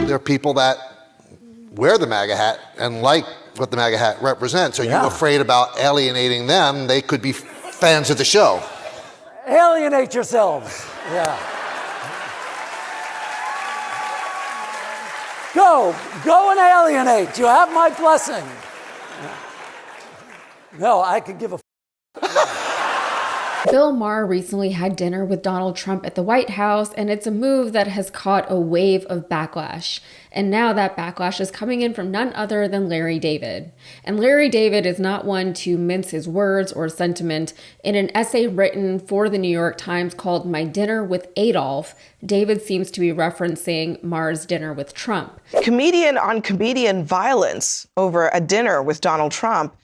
there are people that wear the MAGA hat and like what the MAGA hat represents. Are you afraid about alienating them? They could be fans of the show. Alienate yourselves. Yeah. Go and alienate. You have my blessing. No, I could give a Bill Maher recently had dinner with Donald Trump at the White House, and it's a move that has caught a wave of backlash. And now that backlash is coming in from none other than Larry David. And Larry David is not one to mince his words or sentiment. In an essay written for the New York Times called My Dinner with Adolf, David seems to be referencing Maher's dinner with Trump. Comedian on comedian violence over a dinner with Donald Trump.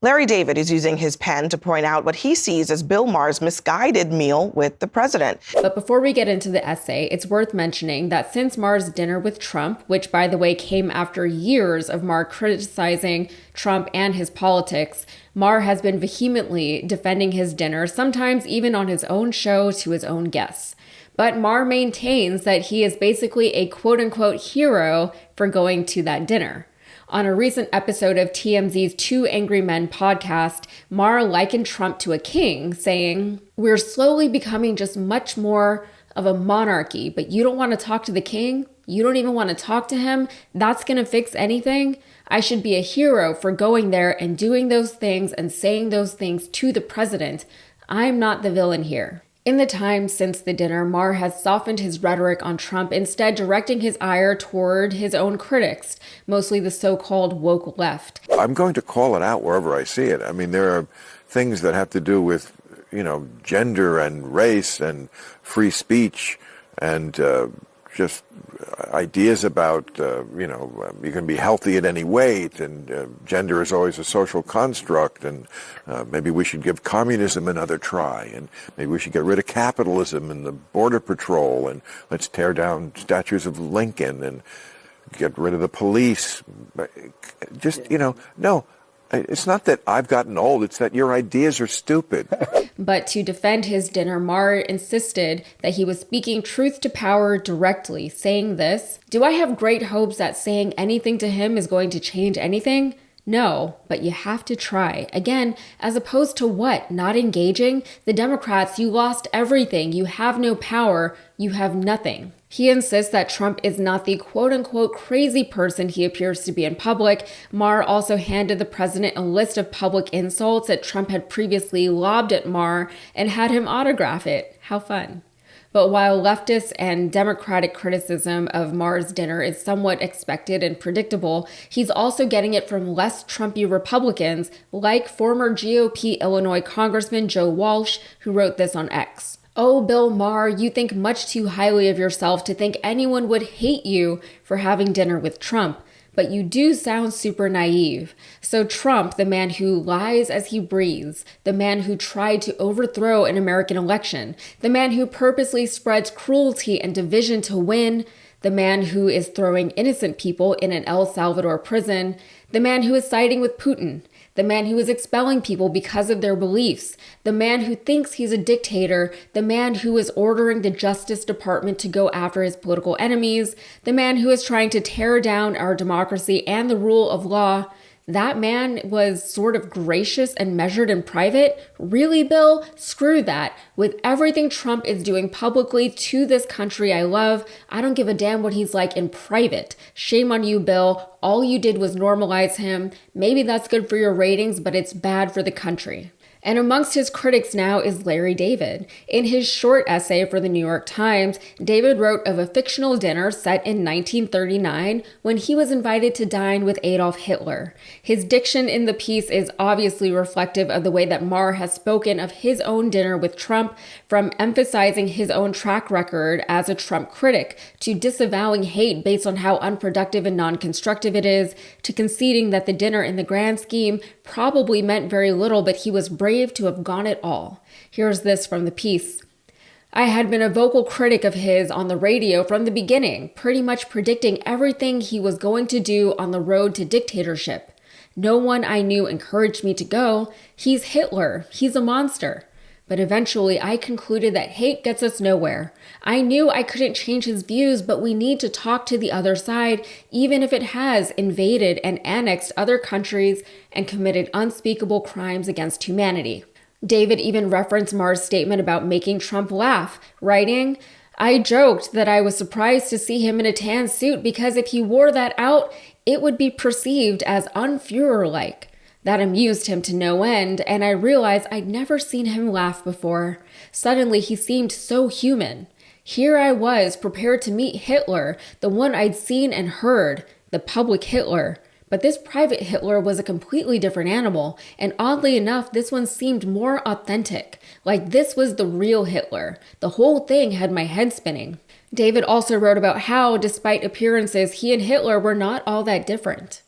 Larry David is using his pen to point out what he sees as Bill Maher's misguided meal with the president. But before we get into the essay, it's worth mentioning that since Maher's dinner with Trump, which by the way came after years of Maher criticizing Trump and his politics, Maher has been vehemently defending his dinner, sometimes even on his own show to his own guests. But Maher maintains that he is basically a quote-unquote hero for going to that dinner. On a recent episode of TMZ's Two Angry Men podcast, Maher likened Trump to a king, saying, "We're slowly becoming just much more of a monarchy, but you don't want to talk to the king? You don't even want to talk to him? That's going to fix anything? I should be a hero for going there and doing those things and saying those things to the president. I'm not the villain here." In the time since the dinner, Maher has softened his rhetoric on Trump, instead directing his ire toward his own critics, mostly the so-called woke left. I'm going to call it out wherever I see it. I mean, there are things that have to do with, gender and race and free speech and just ideas about, you can be healthy at any weight, and gender is always a social construct, and maybe we should give communism another try, and maybe we should get rid of capitalism and the border patrol, and let's tear down statues of Lincoln and get rid of the police. Just, no. It's not that I've gotten old, it's that your ideas are stupid. But to defend his dinner, Maher insisted that he was speaking truth to power directly, saying this, "Do I have great hopes that saying anything to him is going to change anything? No, but you have to try." Again, as opposed to what? Not engaging? The Democrats, you lost everything. You have no power. You have nothing. He insists that Trump is not the quote-unquote crazy person he appears to be in public. Maher also handed the president a list of public insults that Trump had previously lobbed at Maher and had him autograph it. How fun. But while leftist and Democratic criticism of Maher's dinner is somewhat expected and predictable, he's also getting it from less Trumpy Republicans, like former GOP Illinois Congressman Joe Walsh, who wrote this on X. "Oh, Bill Maher, you think much too highly of yourself to think anyone would hate you for having dinner with Trump. But you do sound super naive. So Trump, the man who lies as he breathes, the man who tried to overthrow an American election, the man who purposely spreads cruelty and division to win, the man who is throwing innocent people in an El Salvador prison, the man who is siding with Putin, the man who is expelling people because of their beliefs, the man who thinks he's a dictator, the man who is ordering the Justice Department to go after his political enemies, the man who is trying to tear down our democracy and the rule of law. That man was sort of gracious and measured in private? Really, Bill? Screw that. With everything Trump is doing publicly to this country I love, I don't give a damn what he's like in private. Shame on you, Bill. All you did was normalize him. Maybe that's good for your ratings, but it's bad for the country." And amongst his critics now is Larry David. In his short essay for the New York Times, David wrote of a fictional dinner set in 1939 when he was invited to dine with Adolf Hitler. His diction in the piece is obviously reflective of the way that Maher has spoken of his own dinner with Trump, from emphasizing his own track record as a Trump critic, to disavowing hate based on how unproductive and non-constructive it is, to conceding that the dinner in the grand scheme probably meant very little, but he was brave to have gone it all. Here's this from the piece. "I had been a vocal critic of his on the radio from the beginning, pretty much predicting everything he was going to do on the road to dictatorship. No one I knew encouraged me to go. He's Hitler. He's a monster. But eventually I concluded that hate gets us nowhere. I knew I couldn't change his views, but we need to talk to the other side, even if it has invaded and annexed other countries and committed unspeakable crimes against humanity. David even referenced Maher's statement about making Trump laugh, writing, I joked that I was surprised to see him in a tan suit because if he wore that out, it would be perceived as un-Führer-like. That amused him to no end, and I realized I'd never seen him laugh before. Suddenly, he seemed so human. Here I was, prepared to meet Hitler, the one I'd seen and heard, the public Hitler. But this private Hitler was a completely different animal, and oddly enough, this one seemed more authentic. Like this was the real Hitler. The whole thing had my head spinning. David also wrote about how, despite appearances, he and Hitler were not all that different.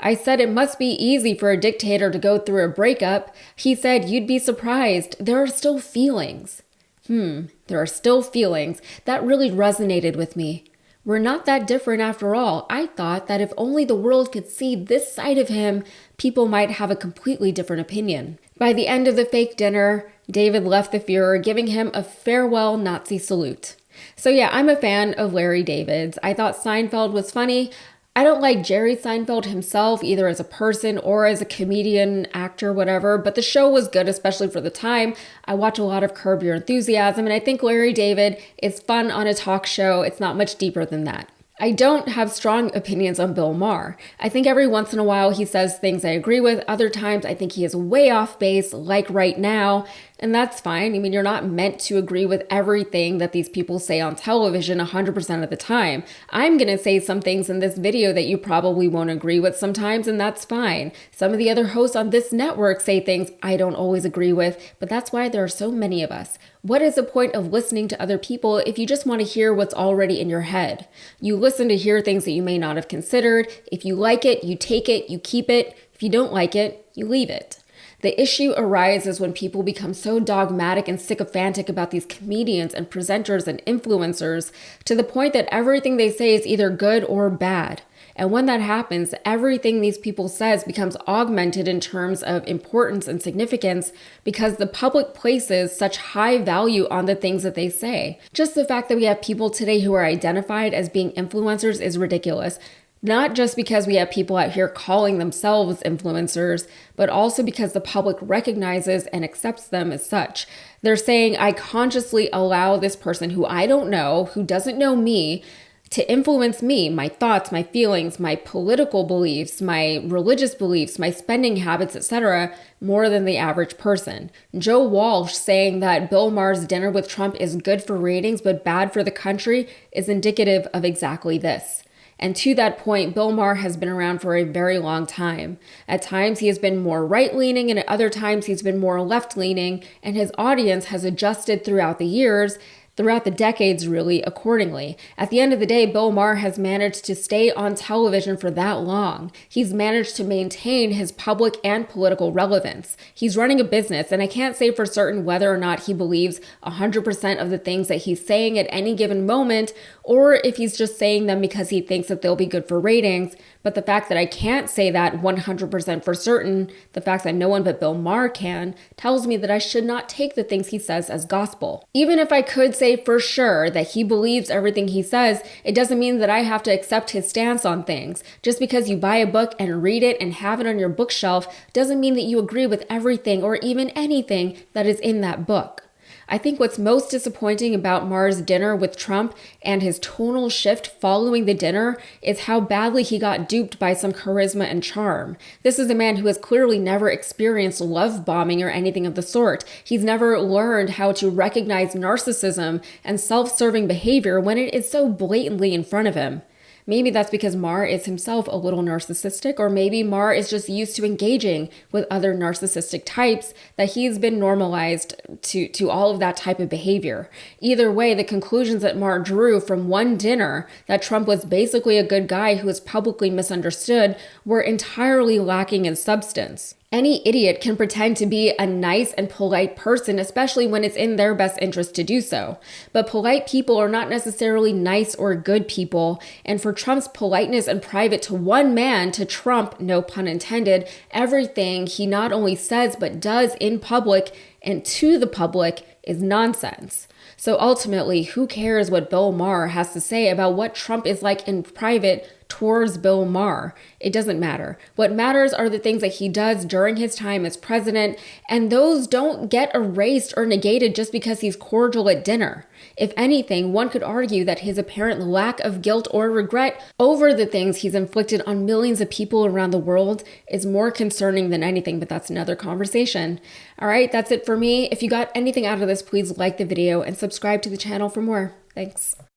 I said it must be easy for a dictator to go through a breakup. He said, you'd be surprised. There are still feelings. There are still feelings. That really resonated with me. We're not that different after all. I thought that if only the world could see this side of him, people might have a completely different opinion. By the end of the fake dinner, David left the Führer, giving him a farewell Nazi salute. So yeah, I'm a fan of Larry David's. I thought Seinfeld was funny. I don't like Jerry Seinfeld himself, either as a person or as a comedian, actor, whatever, but the show was good, especially for the time. I watch a lot of Curb Your Enthusiasm, and I think Larry David is fun on a talk show. It's not much deeper than that. I don't have strong opinions on Bill Maher. I think every once in a while he says things I agree with. Other times I think he is way off base, like right now. And that's fine. I mean, you're not meant to agree with everything that these people say on television 100% of the time. I'm going to say some things in this video that you probably won't agree with sometimes, and that's fine. Some of the other hosts on this network say things I don't always agree with, but that's why there are so many of us. What is the point of listening to other people if you just want to hear what's already in your head? You listen to hear things that you may not have considered. If you like it, you take it, you keep it. If you don't like it, you leave it. The issue arises when people become so dogmatic and sycophantic about these comedians and presenters and influencers to the point that everything they say is either good or bad. And when that happens, everything these people says becomes augmented in terms of importance and significance because the public places such high value on the things that they say. Just the fact that we have people today who are identified as being influencers is ridiculous. Not just because we have people out here calling themselves influencers, but also because the public recognizes and accepts them as such. They're saying, I consciously allow this person who I don't know, who doesn't know me, to influence me, my thoughts, my feelings, my political beliefs, my religious beliefs, my spending habits, etc., more than the average person. Joe Walsh saying that Bill Maher's dinner with Trump is good for ratings but bad for the country is indicative of exactly this. And to that point, Bill Maher has been around for a very long time. At times, he has been more right-leaning, and at other times, he's been more left-leaning, and his audience has adjusted throughout the years, throughout the decades, really, accordingly. At the end of the day, Bill Maher has managed to stay on television for that long. He's managed to maintain his public and political relevance. He's running a business, and I can't say for certain whether or not he believes 100% of the things that he's saying at any given moment, or if he's just saying them because he thinks that they'll be good for ratings. But the fact that I can't say that 100% for certain, the fact that no one but Bill Maher can, tells me that I should not take the things he says as gospel. Even if I could say for sure that he believes everything he says, it doesn't mean that I have to accept his stance on things. Just because you buy a book and read it and have it on your bookshelf doesn't mean that you agree with everything or even anything that is in that book. I think what's most disappointing about Maher's dinner with Trump and his tonal shift following the dinner is how badly he got duped by some charisma and charm. This is a man who has clearly never experienced love bombing or anything of the sort. He's never learned how to recognize narcissism and self-serving behavior when it is so blatantly in front of him. Maybe that's because Maher is himself a little narcissistic, or maybe Maher is just used to engaging with other narcissistic types, that he's been normalized to all of that type of behavior. Either way, the conclusions that Maher drew from one dinner, that Trump was basically a good guy who was publicly misunderstood, were entirely lacking in substance. Any idiot can pretend to be a nice and polite person, especially when it's in their best interest to do so. But polite people are not necessarily nice or good people, and for Trump's politeness in private to one man, to Trump, no pun intended, everything he not only says but does in public and to the public is nonsense. So ultimately, who cares what Bill Maher has to say about what Trump is like in private towards Bill Maher? It doesn't matter. What matters are the things that he does during his time as president, and those don't get erased or negated just because he's cordial at dinner. If anything, one could argue that his apparent lack of guilt or regret over the things he's inflicted on millions of people around the world is more concerning than anything, but that's another conversation. All right, that's it for me. If you got anything out of this, please like the video and subscribe to the channel for more. Thanks.